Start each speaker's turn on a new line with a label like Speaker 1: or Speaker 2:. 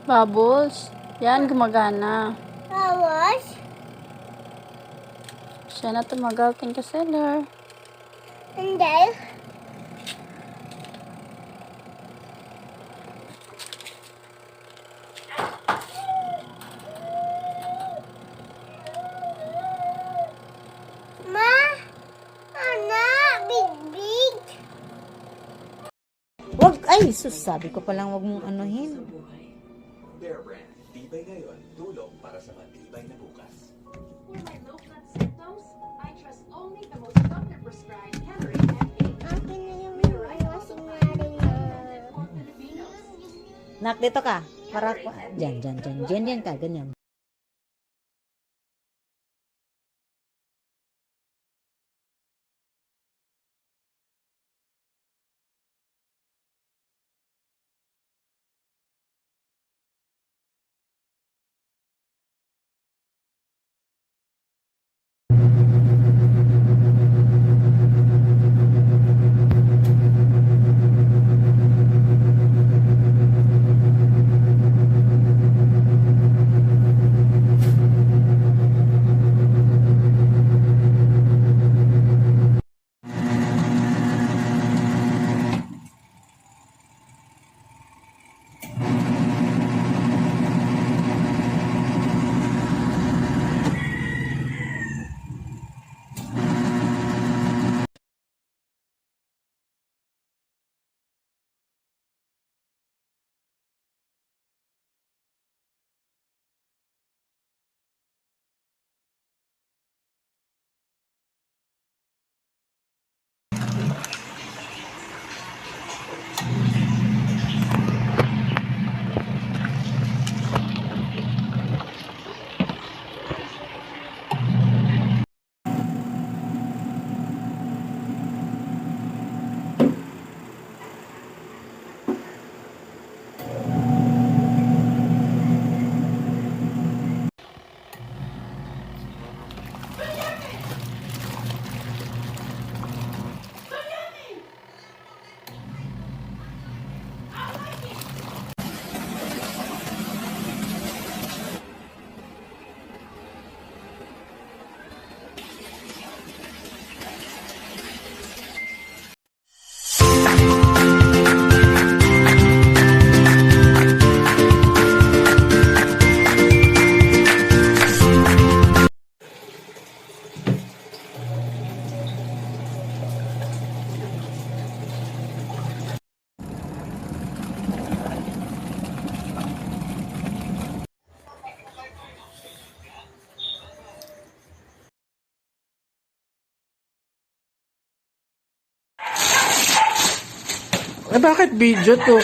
Speaker 1: Bubbles. Yan, gumagana.
Speaker 2: Bubbles?
Speaker 1: Siya na tumagal ka seller.
Speaker 2: Hindi. Ma? Anak, big.
Speaker 3: Wag, ay, sus, sabi ko palang wag mong anuhin.
Speaker 4: Bear Brand, tibay ngayon, tulong para sa matibay na bukas.
Speaker 5: For my low blood symptoms, I trust only the most doctor-prescribed Cameron F8.
Speaker 2: Akin na yung sinari na.
Speaker 5: For Filipinos.
Speaker 3: Nak, dito ka. Para, dyan ka, ganyan.
Speaker 1: Eh, bakit video to?